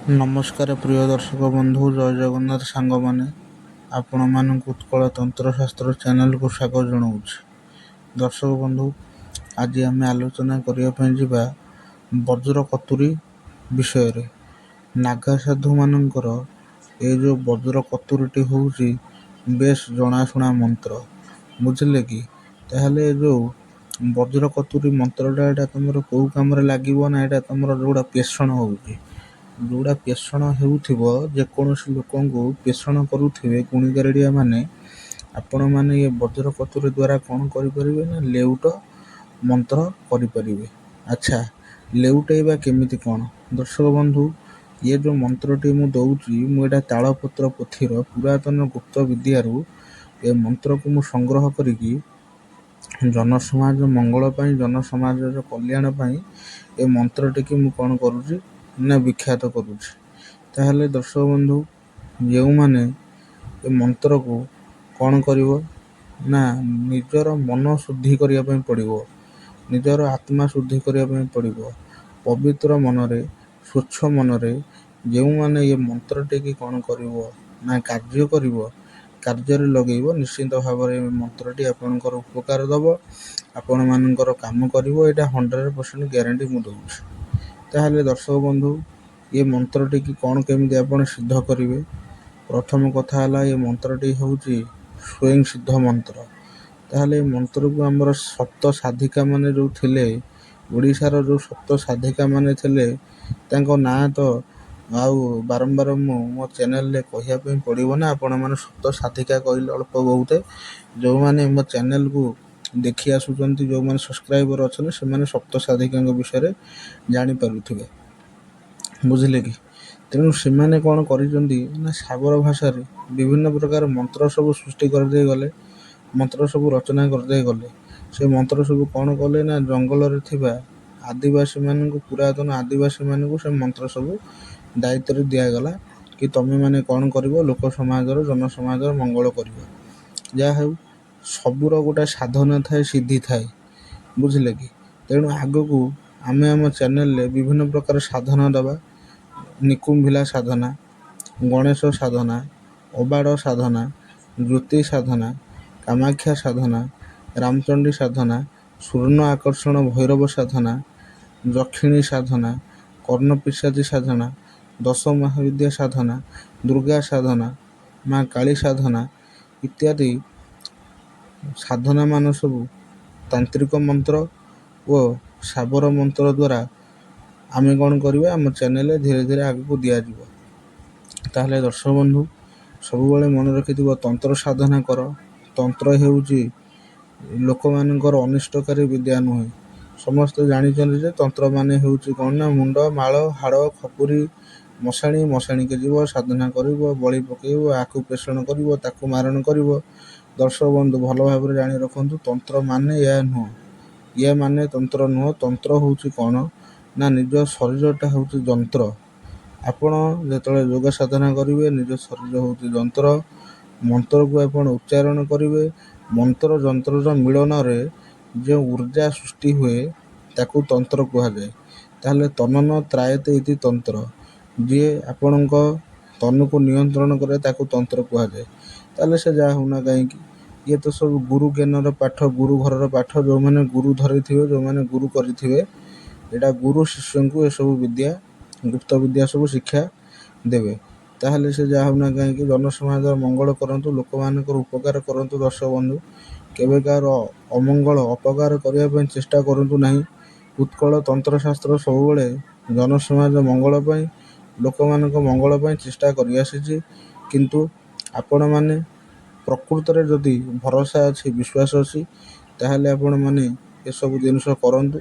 ନମସ୍କାର ପ୍ରିୟ ଦର୍ଶକ ବନ୍ଧୁ, ଜୟ ଜଗନ୍ନାଥ ସାଙ୍ଗମାନେ। ଆପଣମାନଙ୍କୁ ଉତ୍କଳ ତନ୍ତ୍ରଶାସ୍ତ୍ର ଚ୍ୟାନେଲକୁ ସ୍ୱାଗତ ଜଣାଉଛି। ଦର୍ଶକ ବନ୍ଧୁ, ଆଜି ଆମେ ଆଲୋଚନା କରିବା ପାଇଁ ଯିବା ବଜ୍ର କତୁରୀ ବିଷୟରେ। ନାଗା ସାଧୁମାନଙ୍କର ଏ ଯେଉଁ ବଜ୍ର କତୁରୀଟି ହେଉଛି ବେଶ ଜଣାଶୁଣା ମନ୍ତ୍ର, ବୁଝିଲେ କି? ତାହେଲେ ଏ ଯେଉଁ ବଜ୍ର କତୁରୀ ମନ୍ତ୍ରଟା ଏଇଟା ତୁମର କେଉଁ କାମରେ ଲାଗିବ ନା, ଏଇଟା ତୁମର ଯେଉଁଟା ପେଷଣ ହେଉଛି, ଯେଉଁଟା ପେଷଣ ହେଉଥିବ, ଯେକୌଣସି ଲୋକଙ୍କୁ ପେଷଣ କରୁଥିବେ ଗୁଣିଗାରେଡ଼ିଆ ମାନେ, ଆପଣମାନେ ଏ ବଜ୍ର କତୁରୀ ଦ୍ୱାରା କ'ଣ କରିପାରିବେ ନା ଲେଉଟ ମନ୍ତ୍ର କରିପାରିବେ। ଆଚ୍ଛା, ଲେଉଟେଇବା କେମିତି କ'ଣ? ଦର୍ଶକ ବନ୍ଧୁ, ଏ ଯେଉଁ ମନ୍ତ୍ରଟି ମୁଁ ଦେଉଛି, ମୁଁ ଏଇଟା ତାଳପତ୍ର ପୋଥିର ପୁରାତନ ଗୁପ୍ତ ବିଦ୍ୟାରୁ ଏ ମନ୍ତ୍ରକୁ ମୁଁ ସଂଗ୍ରହ କରିକି ଜନସମାଜ ମଙ୍ଗଳ ପାଇଁ, ଜନସମାଜର କଲ୍ୟାଣ ପାଇଁ ଏ ମନ୍ତ୍ରଟିକି ମୁଁ କ'ଣ କରୁଛି ନା ବିଖ୍ୟାତ କରୁଛି। ତାହେଲେ ଦର୍ଶକ ବନ୍ଧୁ, ଯେଉଁମାନେ ଏ ମନ୍ତ୍ରକୁ କ'ଣ କରିବ ନା ନିଜର ମନ ଶୁଦ୍ଧି କରିବା ପାଇଁ ପଡ଼ିବ, ନିଜର ଆତ୍ମା ଶୁଦ୍ଧି କରିବା ପାଇଁ ପଡ଼ିବ। ପବିତ୍ର ମନରେ, ସ୍ୱଚ୍ଛ ମନରେ ଯେଉଁମାନେ ଏ ମନ୍ତ୍ରଟିକି କ'ଣ କରିବ ନା କାର୍ଯ୍ୟ କରିବ, କାର୍ଯ୍ୟରେ ଲଗେଇବ, ନିଶ୍ଚିନ୍ତ ଭାବରେ ଏ ମନ୍ତ୍ରଟି ଆପଣଙ୍କର ଉପକାର ଦେବ, ଆପଣମାନଙ୍କର କାମ କରିବ। ଏଇଟା 100% ଗ୍ୟାରେଣ୍ଟି ମୁଁ ଦେଉଛି। ତାହେଲେ ଦର୍ଶକ ବନ୍ଧୁ, ଏ ମନ୍ତ୍ରଟିକି କ'ଣ କେମିତି ଆପଣ ସିଦ୍ଧ କରିବେ? ପ୍ରଥମ କଥା ହେଲା, ଏ ମନ୍ତ୍ରଟି ହେଉଛି ସ୍ୱୟଂ ସିଦ୍ଧ ମନ୍ତ୍ର। ତାହେଲେ ଏ ମନ୍ତ୍ରକୁ ଆମର ସପ୍ତ ସାଧିକାମାନେ ଯେଉଁ ଥିଲେ, ଓଡ଼ିଶାର ଯେଉଁ ସପ୍ତ ସାଧିକାମାନେ ଥିଲେ, ତାଙ୍କ ନାଁ ତ ଆଉ ବାରମ୍ବାର ମୁଁ ମୋ ଚ୍ୟାନେଲରେ କହିବା ପାଇଁ ପଡ଼ିବ ନା। ଆପଣମାନେ ସପ୍ତ ସାଧିକା କହିଲେ ଅଳ୍ପ ବହୁତ, ଯେଉଁମାନେ ମୋ ଚ୍ୟାନେଲକୁ ଦେଖି ଆସୁଛନ୍ତି, ଯେଉଁମାନେ ସବସ୍କ୍ରାଇବର ଅଛନ୍ତି, ସେମାନେ ସପ୍ତ ସାଧିକାଙ୍କ ବିଷୟରେ ଜାଣିପାରୁଥିବେ, ବୁଝିଲେ କି? ତେଣୁ ସେମାନେ କ'ଣ କରିଛନ୍ତି ନା ସାବର ଭାଷାରେ ବିଭିନ୍ନ ପ୍ରକାର ମନ୍ତ୍ର ସବୁ ସୃଷ୍ଟି କରିଦେଇ ଗଲେ, ମନ୍ତ୍ର ସବୁ ରଚନା କରିଦେଇ ଗଲେ। ସେ ମନ୍ତ୍ର ସବୁ କ'ଣ କଲେ ନା ଜଙ୍ଗଲରେ ଥିବା ଆଦିବାସୀମାନଙ୍କୁ, ପୁରାତନ ଆଦିବାସୀମାନଙ୍କୁ ସେ ମନ୍ତ୍ର ସବୁ ଦାୟିତ୍ୱରେ ଦିଆଗଲା କି ତମେମାନେ କ'ଣ କରିବ, ଲୋକ ସମାଜର, ଜନସମାଜର ମଙ୍ଗଳ କରିବ। ଯାହା ହେଉ, ସବୁର ଗୋଟେ ସାଧନା ଥାଏ, ସିଦ୍ଧି ଥାଏ, ବୁଝିଲେ କି? ତେଣୁ ଆଗକୁ ଆମେ ଆମ ଚ୍ୟାନେଲରେ ବିଭିନ୍ନ ପ୍ରକାର ସାଧନା ଦେବା। ନିକୁମ୍ଭିଲା ସାଧନା, ଗଣେଶ ସାଧନା, ଅବାଡ଼ ସାଧନା, ଜ୍ୟୋତି ସାଧନା, କାମାକ୍ଷା ସାଧନା, ରାମଚଣ୍ଡୀ ସାଧନା, ସ୍ୱର୍ଣ୍ଣ ଆକର୍ଷଣ ଭୈରବ ସାଧନା, ଯକ୍ଷିଣୀ ସାଧନା, କର୍ଣ୍ଣପିଶାଚୀ ସାଧନା, ଦଶ ମହାବିଦ୍ୟା ସାଧନା, ଦୁର୍ଗା ସାଧନା, ମା କାଳୀ ସାଧନା ଇତ୍ୟାଦି ସାଧନାମାନ ସବୁ ତାନ୍ତ୍ରିକ ମନ୍ତ୍ର ଓ ସାବର ମନ୍ତ୍ର ଦ୍ୱାରା ଆମେ କ'ଣ କରିବା, ଆମ ଚ୍ୟାନେଲରେ ଧୀରେ ଧୀରେ ଆଗକୁ ଦିଆଯିବ। ତାହେଲେ ଦର୍ଶକ ବନ୍ଧୁ, ସବୁବେଳେ ମନେ ରଖିଥିବ, ତନ୍ତ୍ର ସାଧନା କର। ତନ୍ତ୍ର ହେଉଛି ଲୋକମାନଙ୍କର ଅନିଷ୍ଟକାରୀ ବିଦ୍ୟା ନୁହେଁ। ସମସ୍ତେ ଜାଣିଛନ୍ତି ଯେ ତନ୍ତ୍ର ମାନେ ହେଉଛି କ'ଣ ନା ମୁଣ୍ଡ, ମାଳ, ହାଡ଼, ଖପୁରି, ମଶାଣିକି ଯିବ, ସାଧନା କରିବ, ବଳି ପକାଇବ, ଆକୁ ପେଷଣ କରିବ, ତାକୁ ମାରଣ କରିବ। ଦର୍ଶକ ବନ୍ଧୁ, ଭଲ ଭାବରେ ଜାଣି ରଖନ୍ତୁ, ତନ୍ତ୍ର ମାନେ ଏହା ନୁହଁ। ଇଏ ମାନେ ତନ୍ତ୍ର ନୁହଁ। ତନ୍ତ୍ର ହେଉଛି କ'ଣ ନା ନିଜ ଶରୀରଟା ହେଉଛି ଯନ୍ତ୍ର। ଆପଣ ଯେତେବେଳେ ଯୋଗ ସାଧନା କରିବେ, ନିଜ ଶରୀର ହେଉଛି ଯନ୍ତ୍ର। ମନ୍ତ୍ରକୁ ଆପଣ ଉଚ୍ଚାରଣ କରିବେ। ମନ୍ତ୍ର ଯନ୍ତ୍ରର ମିଳନରେ ଯେଉଁ ଉର୍ଜା ସୃଷ୍ଟି ହୁଏ, ତାକୁ ତନ୍ତ୍ର କୁହାଯାଏ। ତାହେଲେ ତନନ ତ୍ରାୟତେ ଇତି ତନ୍ତ୍ର। ଯିଏ ଆପଣଙ୍କ ତନୁକୁ ନିୟନ୍ତ୍ରଣ କରେ, ତାକୁ ତନ୍ତ୍ର କୁହାଯାଏ। ତାହେଲେ ସେ ଯାହା ହେଉନା କାହିଁକି, ଇଏ ତ ସବୁ ଗୁରୁ ଜ୍ଞାନର ପାଠ, ଗୁରୁ ଘରର ପାଠ। ଯେଉଁମାନେ ଗୁରୁ ଧରିଥିବେ, ଯେଉଁମାନେ ଗୁରୁ କରିଥିବେ, ଏଇଟା ଗୁରୁ ଶିଷ୍ୟଙ୍କୁ ଏସବୁ ବିଦ୍ୟା, ଗୁପ୍ତ ବିଦ୍ୟା ସବୁ ଶିକ୍ଷା ଦେବେ। ତାହେଲେ ସେ ଯାହା ହେଉନା କାହିଁକି, ଜନସମାଜର ମଙ୍ଗଳ କରନ୍ତୁ, ଲୋକମାନଙ୍କର ଉପକାର କରନ୍ତୁ। ଦର୍ଶକ ବନ୍ଧୁ, କେବେ କାହାର ଅମଙ୍ଗଳ, ଅପକାର କରିବା ପାଇଁ ଚେଷ୍ଟା କରନ୍ତୁ ନାହିଁ। ଉତ୍କଳ ତନ୍ତ୍ରଶାସ୍ତ୍ର ସବୁବେଳେ ଜନସମାଜ ମଙ୍ଗଳ ପାଇଁ, ଲୋକମାନଙ୍କ ମଙ୍ଗଳ ପାଇଁ ଚେଷ୍ଟା କରିଆସିଛି। କିନ୍ତୁ ଆପଣମାନେ ପ୍ରକୃତରେ ଯଦି ଭରସା ଅଛି, ବିଶ୍ୱାସ ଅଛି, ତାହେଲେ ଆପଣମାନେ ଏସବୁ ଜିନିଷ କରନ୍ତୁ।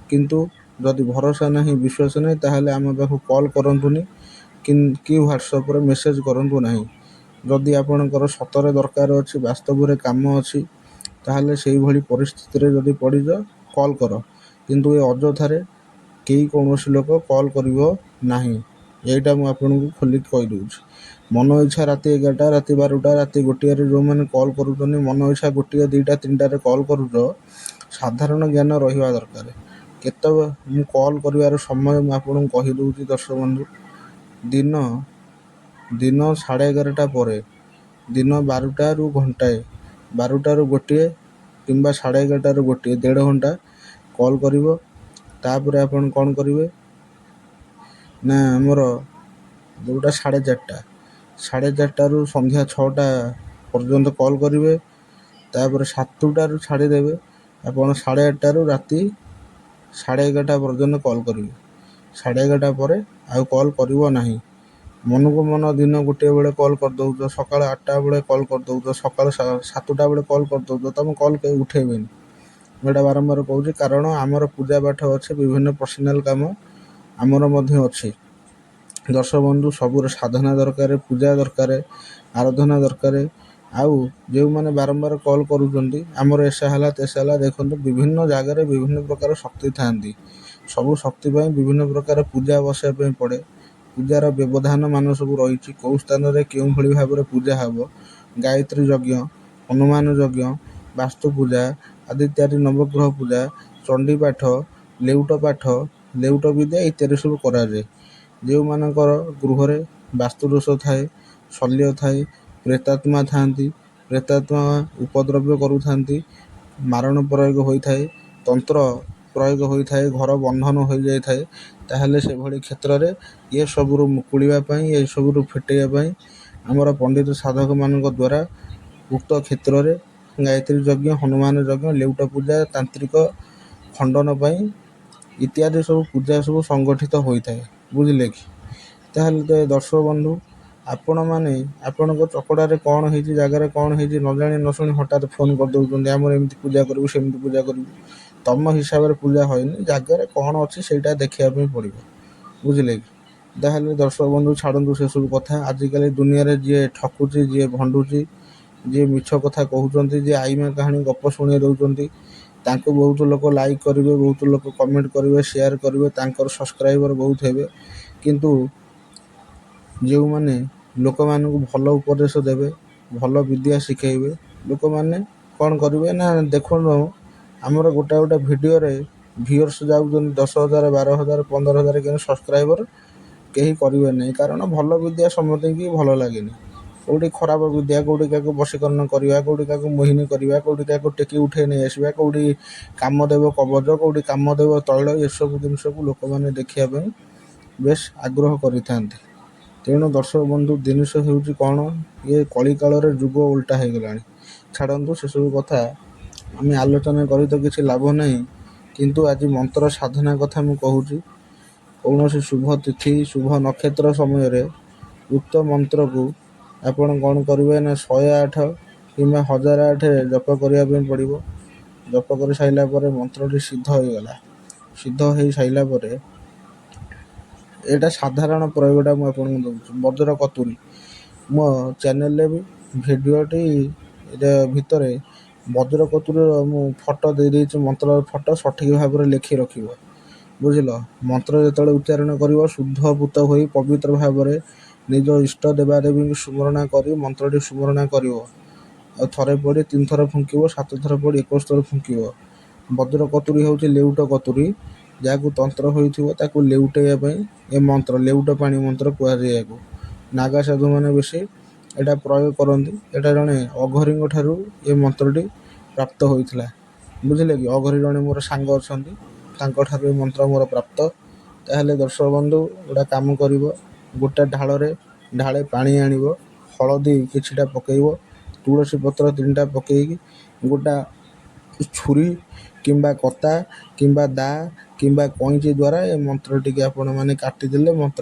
କିନ୍ତୁ ଯଦି ଭରସା ନାହିଁ, ବିଶ୍ୱାସ ନାହିଁ, ତାହେଲେ ଆମ ପାଖକୁ କଲ୍ କରନ୍ତୁନି କି ହ୍ୱାଟ୍ସଆପ୍ରେ ମେସେଜ୍ କରନ୍ତୁ ନାହିଁ। ଯଦି ଆପଣଙ୍କର ସତରେ ଦରକାର ଅଛି, ବାସ୍ତବରେ କାମ ଅଛି, ତାହେଲେ ସେଇଭଳି ପରିସ୍ଥିତିରେ ଯଦି ପଡ଼ିଛ, କଲ୍ କର। କିନ୍ତୁ ଏ ଅଯଥାରେ କେହି କୌଣସି ଲୋକ କଲ୍ କରିବ ନାହିଁ। ଏଇଟା ମୁଁ ଆପଣଙ୍କୁ ଖୋଲିକି କହିଦେଉଛି। ମନ ଇଚ୍ଛା ରାତି 11ଟା, ରାତି 12ଟା, ରାତି 1ଟାରେ ଯେଉଁମାନେ କଲ୍ କରୁଛନ୍ତି, ମନ ଇଚ୍ଛା 1, 2, 3ଟାରେ କଲ୍ କରୁଛ, ସାଧାରଣ ଜ୍ଞାନ ରହିବା ଦରକାର। କେତେବେଳେ ମୁଁ କଲ୍ କରିବାର ସମୟ ମୁଁ ଆପଣଙ୍କୁ କହିଦେଉଛି ଦର୍ଶକ ବନ୍ଧୁ। ଦିନ ଦିନ 11:30 ପରେ, ଦିନ 12ଟାରୁ ଘଣ୍ଟାଏ, 12ଟାରୁ ଗୋଟିଏ କିମ୍ବା 11:30ରୁ ଗୋଟିଏ, 1.5 ଘଣ୍ଟା କଲ୍ କରିବ। ତାପରେ ଆପଣ କ'ଣ କରିବେ ନା ଆମର ଯେଉଁଟା 4:30, 4:30ରୁ ସନ୍ଧ୍ୟା 6ଟା ପର୍ଯ୍ୟନ୍ତ କଲ୍ କରିବେ। ତାପରେ 7ଟାରୁ ଛାଡ଼ିଦେବେ। ଆପଣ 8:30ରୁ ରାତି 11:30 ପର୍ଯ୍ୟନ୍ତ କଲ୍ କରିବେ। 11:30 ପରେ ଆଉ କଲ୍ କରିବ ନାହିଁ। ମନକୁ ମନ ଦିନ 1 ବେଳେ କଲ୍ କରିଦେଉଛ, ସକାଳ 8ଟା ବେଳେ କଲ୍ କରିଦେଉଛ, ସକାଳ 7ଟା ବେଳେ କଲ୍ କରିଦେଉଛ, ତୁମ କଲ୍ କେହି ଉଠେଇବେନି। ମୁଁ ଏଇଟା ବାରମ୍ବାର କହୁଛି, କାରଣ ଆମର ପୂଜା ପାଠ ଅଛି, ବିଭିନ୍ନ ପର୍ସନାଲ୍ କାମ ଆମର ମଧ୍ୟ ଅଛି। ଦର୍ଶକ ବନ୍ଧୁ, ସବୁର ସାଧନା ଦରକାର, ପୂଜା ଦରକାର, ଆରାଧନା ଦରକାର। ଆଉ ଯେଉଁମାନେ ବାରମ୍ବାର କଲ୍ କରୁଛନ୍ତି ଆମର ଏସା ହେଲା ତେସା ହେଲା, ଦେଖନ୍ତୁ ବିଭିନ୍ନ ଜାଗାରେ ବିଭିନ୍ନ ପ୍ରକାର ଶକ୍ତି ଥାଆନ୍ତି। ସବୁ ଶକ୍ତି ପାଇଁ ବିଭିନ୍ନ ପ୍ରକାର ପୂଜା ବସାଇବା ପାଇଁ ପଡ଼େ। ପୂଜାର ବ୍ୟବଧାନ ମାନ ସବୁ ରହିଛି, କେଉଁ ସ୍ଥାନରେ କେଉଁଭଳି ଭାବରେ ପୂଜା ହେବ। ଗାୟତ୍ରୀ ଯଜ୍ଞ, ହନୁମାନ ଯଜ୍ଞ, ବାସ୍ତୁ ପୂଜା ଆଦି ଇତ୍ୟାଦି, ନବଗ୍ରହ ପୂଜା, ଚଣ୍ଡୀ ପାଠ, ଲେଉଟ ପାଠ, ଲେଉଟ ବିଦ୍ୟା ଇତ୍ୟାଦି ସବୁ କରାଯାଏ। ଯେଉଁମାନଙ୍କର ଗୃହରେ ବାସ୍ତୁ ଦୋଷ ଥାଏ, ଶଲ୍ୟ ଥାଏ, ପ୍ରେତାତ୍ମା ଥାଆନ୍ତି, ପ୍ରେତାତ୍ମା ଉପଦ୍ରବ୍ୟ କରୁଥାନ୍ତି, ମାରଣ ପ୍ରୟୋଗ ହୋଇଥାଏ, ତନ୍ତ୍ର ପ୍ରୟୋଗ ହୋଇଥାଏ, ଘର ବନ୍ଧନ ହୋଇଯାଇଥାଏ, ତାହେଲେ ସେଭଳି କ୍ଷେତ୍ରରେ ଏସବୁରୁ ମୁକୁଳିବା ପାଇଁ, ଏସବୁରୁ ଫିଟାଇବା ପାଇଁ ଆମର ପଣ୍ଡିତ ସାଧକମାନଙ୍କ ଦ୍ୱାରା ଉକ୍ତ କ୍ଷେତ୍ରରେ ଗାୟତ୍ରୀ ଯଜ୍ଞ, ହନୁମାନ ଯଜ୍ଞ, ଲେଉଟ ପୂଜା, ତାନ୍ତ୍ରିକ ଖଣ୍ଡନ ପାଇଁ ଇତ୍ୟାଦି ସବୁ ପୂଜା ସବୁ ସଂଗଠିତ ହୋଇଥାଏ। ବୁଝିଲେ କି? ତାହେଲେ ତ ଦର୍ଶକ ବନ୍ଧୁ, ଆପଣମାନେ ଆପଣଙ୍କ ଚକଡ଼ାରେ କ'ଣ ହେଇଛି, ଜାଗାରେ କ'ଣ ହେଇଛି ନ ଜାଣି ନ ଶୁଣି ହଠାତ୍ ଫୋନ୍ କରିଦେଉଛନ୍ତି, ଆମର ଏମିତି ପୂଜା କରିବୁ, ସେମିତି ପୂଜା କରିବୁ। ତମ ହିସାବରେ ପୂଜା ହଏନି, ଜାଗାରେ କ'ଣ ଅଛି ସେଇଟା ଦେଖିବା ପାଇଁ ପଡ଼ିବ। ବୁଝିଲେ କି? ତାହେଲେ ଦର୍ଶକ ବନ୍ଧୁ ଛାଡ଼ନ୍ତୁ ସେସବୁ କଥା। ଆଜିକାଲି ଦୁନିଆରେ ଯିଏ ଠକୁଛି, ଯିଏ ଭଣ୍ଡୁଛି, ଯିଏ ମିଛ କଥା କହୁଛନ୍ତି, ଯିଏ ଆଇମା କାହାଣୀ ଗପ ଶୁଣେଇ ଦେଉଛନ୍ତି, ତାଙ୍କୁ ବହୁତ ଲୋକ ଲାଇକ୍ କରିବେ, ବହୁତ ଲୋକ କମେଣ୍ଟ କରିବେ, ସେୟାର କରିବେ, ତାଙ୍କର ସବସ୍କ୍ରାଇବର୍ ବହୁତ ହେବେ। କିନ୍ତୁ ଯେଉଁମାନେ ଲୋକମାନଙ୍କୁ ଭଲ ଉପଦେଶ ଦେବେ, ଭଲ ବିଦ୍ୟା ଶିଖେଇବେ, ଲୋକମାନେ କ'ଣ କରିବେ ନା, ଦେଖନ୍ତୁ ଆମର ଗୋଟେ ଭିଡ଼ିଓରେ ଭିଉୟର୍ସ ଯାଉଛନ୍ତି 10,000, 12,000, 15,000, କିନ୍ତୁ ସବସ୍କ୍ରାଇବର୍ କେହି କରିବେ ନାହିଁ। କାରଣ ଭଲ ବିଦ୍ୟା ସମସ୍ତଙ୍କୁ ଭଲ ଲାଗେନି। କେଉଁଠି ଖରାପ ବିଦ୍ୟା, କେଉଁଠି କାହାକୁ ବଶୀକରଣ କରିବା, କେଉଁଠି କାହାକୁ ମୋହିନୀ କରିବା, କେଉଁଠି କାହାକୁ ଟେକି ଉଠେଇ ନେଇ ଆସିବା, କେଉଁଠି କାମଦେବ କବଚ, କେଉଁଠି କାମଦେବ ତୈଳ, ଏସବୁ ଜିନିଷକୁ ଲୋକମାନେ ଦେଖିବା ପାଇଁ ବେଶ୍ ଆଗ୍ରହ କରିଥାନ୍ତି। ତେଣୁ ଦର୍ଶକ ବନ୍ଧୁ, ଜିନିଷ ହେଉଛି କ'ଣ, ଇଏ କଳିକାଳରେ ଯୁଗ ଓଲଟା ହୋଇଗଲାଣି। ଛାଡ଼ନ୍ତୁ ସେସବୁ କଥା, ଆମେ ଆଲୋଚନା କରି ତ କିଛି ଲାଭ ନାହିଁ। କିନ୍ତୁ ଆଜି ମନ୍ତ୍ର ସାଧନା କଥା ମୁଁ କହୁଛି। କୌଣସି ଶୁଭ ତିଥି, ଶୁଭ ନକ୍ଷତ୍ର ସମୟରେ ଉକ୍ତ ମନ୍ତ୍ରକୁ ଆପଣ କ'ଣ କରିବେ ନା 108 କିମ୍ବା 1008 ଜପ କରିବା ପାଇଁ ପଡ଼ିବ। ଜପ କରି ସାରିଲା ପରେ ମନ୍ତ୍ରଟି ସିଦ୍ଧ ହୋଇଗଲା। ସିଦ୍ଧ ହୋଇସାରିଲା ପରେ ଏଇଟା ସାଧାରଣ ପ୍ରୟୋଗଟା ମୁଁ ଆପଣଙ୍କୁ ଦେଉଛି। ବଜ୍ର କତୁରୀ, ମୋ ଚ୍ୟାନେଲରେ ବି ଭିଡ଼ିଓଟି ଭିତରେ ବଜ୍ର କତୁରୀର ମୁଁ ଫଟୋ ଦେଇଦେଇଛି, ମନ୍ତ୍ରର ଫଟୋ ସଠିକ୍ ଭାବରେ ଲେଖି ରଖିବ। ବୁଝିଲ? ମନ୍ତ୍ର ଯେତେବେଳେ ଉଚ୍ଚାରଣ କରିବ, ଶୁଦ୍ଧ ପୂତ ହୋଇ ପବିତ୍ର ଭାବରେ ନିଜ ଇଷ୍ଟ ଦେବାଦେବୀଙ୍କୁ ସ୍ମରଣ କରି ମନ୍ତ୍ରଟି ସ୍ମରଣ କରିବ। ଆଉ ଥରେ ପଡ଼ି 3 ଥର ଫୁଙ୍କିବ, 7 ଥର ପଡ଼ି 21 ଥର ଫୁଙ୍କିବ। ବଜ୍ର କତୁରୀ ହେଉଛି ଲେଉଟ କତୁରୀ। ଯାହାକୁ ତନ୍ତ୍ର ହୋଇଥିବ ତାକୁ ଲେଉଟାଇବା ପାଇଁ ଏ ମନ୍ତ୍ର, ଲେଉଟ ପାଣି ମନ୍ତ୍ର କୁହାଯାଏ ୟାକୁ। ନାଗା ସାଧୁମାନେ ବେଶୀ ଏଇଟା ପ୍ରୟୋଗ କରନ୍ତି। ଏଇଟା ଜଣେ ଅଘରୀଙ୍କ ଠାରୁ ଏ ମନ୍ତ୍ରଟି ପ୍ରାପ୍ତ ହୋଇଥିଲା। ବୁଝିଲେ କି? ଅଘରୀ ଜଣେ ମୋର ସାଙ୍ଗ ଅଛନ୍ତି, ତାଙ୍କଠାରୁ ଏ ମନ୍ତ୍ର ମୋର ପ୍ରାପ୍ତ। ତାହେଲେ ଦର୍ଶକ ବନ୍ଧୁ, ଗୋଟେ କାମ କରିବ, ଗୋଟେ ଢାଳରେ ଢାଳେ ପାଣି ଆଣିବ, ହଳଦୀ କିଛିଟା ପକାଇବ, ତୁଳସୀ ପତ୍ର 3ଟା ପକାଇକି ଗୋଟା ଛୁରୀ କିମ୍ବା କତା କିମ୍ବା ଦା କିମ୍ବା କଇଁଚି ଦ୍ୱାରା ଏ ମନ୍ତ୍ରଟିকে ଆପଣମାନେ କାଟିଦେଲେ ମନ୍ତ୍ର